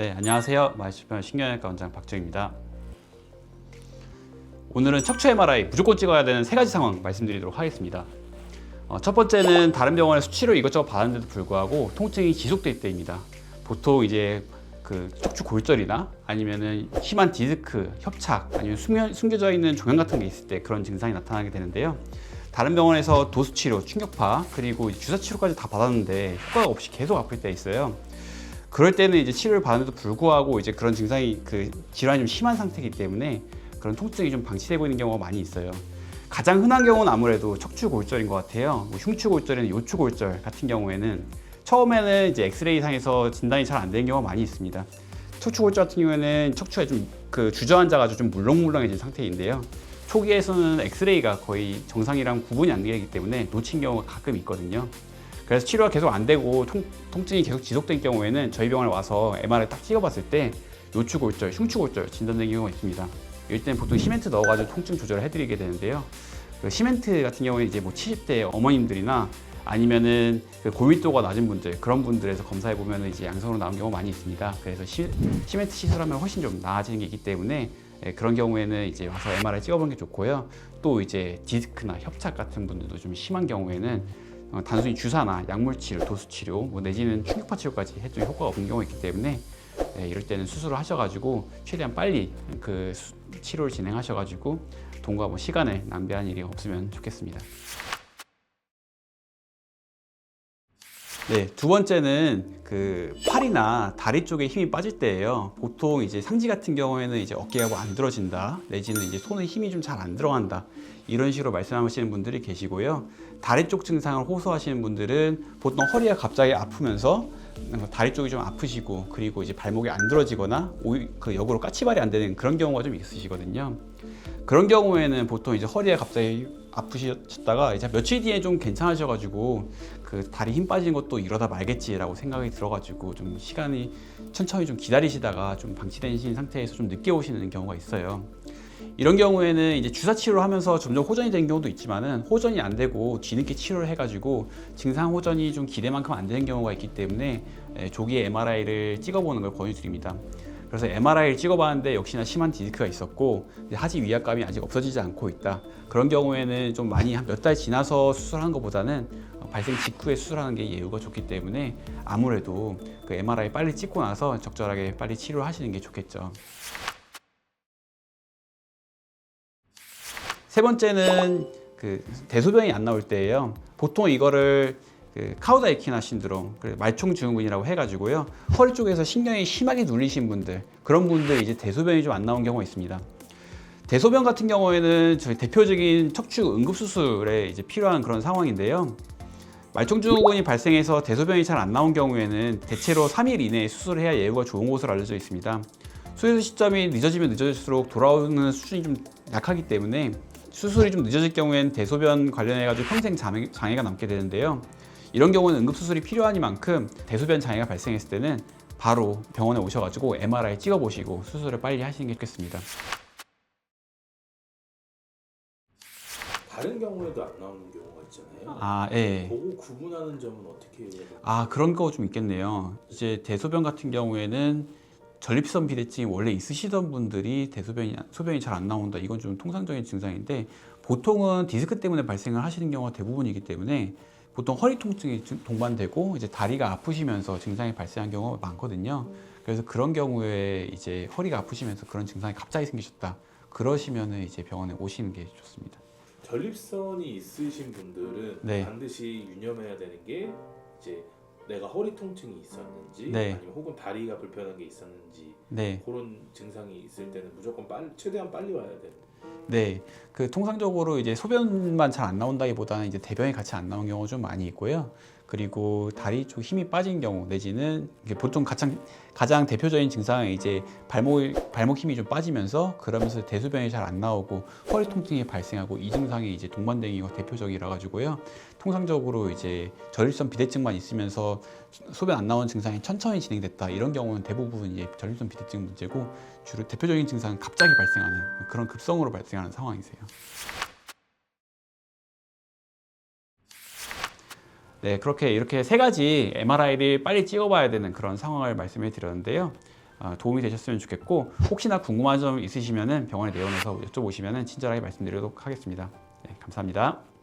네, 안녕하세요. 마이스병 신경외과 원장 박정입니다. 오늘은 척추 MRI 무조건 찍어야 되는 세 가지 상황 말씀드리도록 하겠습니다. 첫 번째는 다른 병원에 수치료 이것저것 받았는데도 불구하고 통증이 지속될 때입니다. 보통 이제 그 척추 골절이나 아니면은 심한 디스크, 협착, 아니면 숨겨져 있는 종양 같은 게 있을 때 그런 증상이 나타나게 되는데요. 다른 병원에서 도수치료, 충격파, 그리고 주사치료까지 다 받았는데 효과가 없이 계속 아플 때 있어요. 그럴 때는 이제 치료를 받았는데도 불구하고 이제 그런 증상이 질환이 좀 심한 상태이기 때문에 그런 통증이 좀 방치되고 있는 경우가 많이 있어요. 가장 흔한 경우는 아무래도 척추 골절인 것 같아요. 흉추 골절이나 요추 골절 같은 경우에는 처음에는 이제 엑스레이 상에서 진단이 잘 안 되는 경우가 많이 있습니다. 척추 골절 같은 경우에는 척추에 좀 주저앉아가지고 좀 물렁물렁해진 상태인데요. 초기에서는 엑스레이가 거의 정상이랑 구분이 안 되기 때문에 놓친 경우가 가끔 있거든요. 그래서 치료가 계속 안 되고 통증이 계속 지속된 경우에는 저희 병원에 와서 MRI 딱 찍어봤을 때 요추 골절, 흉추 골절 진단된 경우가 있습니다. 이럴 때는 보통 시멘트 넣어가지고 통증 조절을 해드리게 되는데요. 그 시멘트 같은 경우에 이제 뭐 70대 어머님들이나 아니면은 고밀도가 낮은 분들, 그런 분들에서 검사해 보면 이제 양성으로 나온 경우가 많이 있습니다. 그래서 시멘트 시술하면 훨씬 좀 나아지는 게 있기 때문에 그런 경우에는 이제 와서 MRI 찍어보는 게 좋고요. 또 이제 디스크나 협착 같은 분들도 좀 심한 경우에는 단순히 주사나 약물 치료, 도수 치료, 뭐 내지는 충격파 치료까지 해도 효과가 없는 경우가 있기 때문에 이럴 때는 수술을 하셔가지고 최대한 빨리 치료를 진행하셔가지고 돈과 뭐 시간을 낭비하는 일이 없으면 좋겠습니다. 네, 두 번째는 팔이나 다리 쪽에 힘이 빠질 때예요. 보통 이제 상지 같은 경우에는 이제 어깨가 뭐 안 들어진다, 내지는 이제 손에 힘이 좀 잘 안 들어간다, 이런 식으로 말씀하시는 분들이 계시고요. 다리 쪽 증상을 호소하시는 분들은 보통 허리가 갑자기 아프면서 다리 쪽이 좀 아프시고, 그리고 이제 발목이 안 들어지거나 역으로 까치발이 안 되는 그런 경우가 좀 있으시거든요. 그런 경우에는 보통 이제 허리가 갑자기 아프셨다가 이제 며칠 뒤에 좀 괜찮으셔가지고 다리 힘 빠지는 것도 이러다 말겠지라고 생각이 들어가지고 좀 시간이 천천히 좀 기다리시다가 좀 방치되신 상태에서 좀 늦게 오시는 경우가 있어요. 이런 경우에는 이제 주사 치료를 하면서 점점 호전이 되는 경우도 있지만은 호전이 안 되고 뒤늦게 치료를 해가지고 증상 호전이 좀 기대만큼 안 되는 경우가 있기 때문에 조기에 MRI를 찍어보는 걸 권유드립니다. 그래서 MRI를 찍어봤는데 역시나 심한 디스크가 있었고 하지 위압감이 아직 없어지지 않고 있다. 그런 경우에는 좀 많이 한 몇 달 지나서 수술하는 것보다는 발생 직후에 수술하는 게 예후가 좋기 때문에 아무래도 MRI 빨리 찍고 나서 적절하게 빨리 치료를 하시는 게 좋겠죠. 세 번째는 대소변이 안 나올 때예요. 보통 이거를 카우다 에키나 신드롬, 말총 증후군이라고 해가지고요. 허리 쪽에서 신경이 심하게 눌리신 분들, 그런 분들 이제 대소변이 좀 안 나온 경우가 있습니다. 대소변 같은 경우에는 저희 대표적인 척추 응급수술에 이제 필요한 그런 상황인데요. 말총 증후군이 발생해서 대소변이 잘 안 나온 경우에는 대체로 3일 이내에 수술을 해야 예후가 좋은 것으로 알려져 있습니다. 수술 시점이 늦어지면 늦어질수록 돌아오는 수준이 좀 약하기 때문에 수술이 좀 늦어질 경우에는 대소변 관련해가지고 평생 장애가 남게 되는데요. 이런 경우는 응급수술이 필요하니만큼 대소변 장애가 발생했을 때는 바로 병원에 오셔가지고 MRI 찍어보시고 수술을 빨리 하시는 게 좋겠습니다. 다른 경우에도 안 나오는 경우가 있잖아요. 아, 예. 보고 구분하는 점은 어떻게 해야 돼요? 그런 거 좀 있겠네요. 이제 대소변 같은 경우에는 전립선 비대증이 원래 있으시던 분들이 소변이 잘 안 나온다. 이건 좀 통상적인 증상인데 보통은 디스크 때문에 발생을 하시는 경우가 대부분이기 때문에 보통 허리 통증이 동반되고 이제 다리가 아프시면서 증상이 발생한 경우가 많거든요. 그래서 그런 경우에 이제 허리가 아프시면서 그런 증상이 갑자기 생기셨다. 그러시면은 이제 병원에 오시는 게 좋습니다. 전립선이 있으신 분들은 네. 반드시 유념해야 되는 게 이제 내가 허리 통증이 있었는지 네. 아니면 혹은 다리가 불편한 게 있었는지 네. 그런 증상이 있을 때는 무조건 최대한 빨리 와야 돼요. 네, 통상적으로 이제 소변만 잘 안 나온다기보다는 이제 대변이 같이 안 나온 경우가 좀 많이 있고요. 그리고 다리 쪽 힘이 빠진 경우 내지는 이게 보통 가장 대표적인 증상은 이제 발목 힘이 좀 빠지면서 그러면서 대소변이 잘 안 나오고 허리 통증이 발생하고 이 증상이 이제 동반되는 경우가 대표적이라 가지고요. 통상적으로 이제 전립선 비대증만 있으면서 소변 안 나오는 증상이 천천히 진행됐다. 이런 경우는 대부분 이제 전립선 비대증 문제고 주로 대표적인 증상은 갑자기 발생하는 그런 급성으로 발생하는 상황이세요. 네, 이렇게 세 가지 MRI를 빨리 찍어봐야 되는 그런 상황을 말씀해 드렸는데요. 도움이 되셨으면 좋겠고 혹시나 궁금한 점 있으시면 병원에 내원해서 여쭤보시면 친절하게 말씀드리도록 하겠습니다. 네, 감사합니다.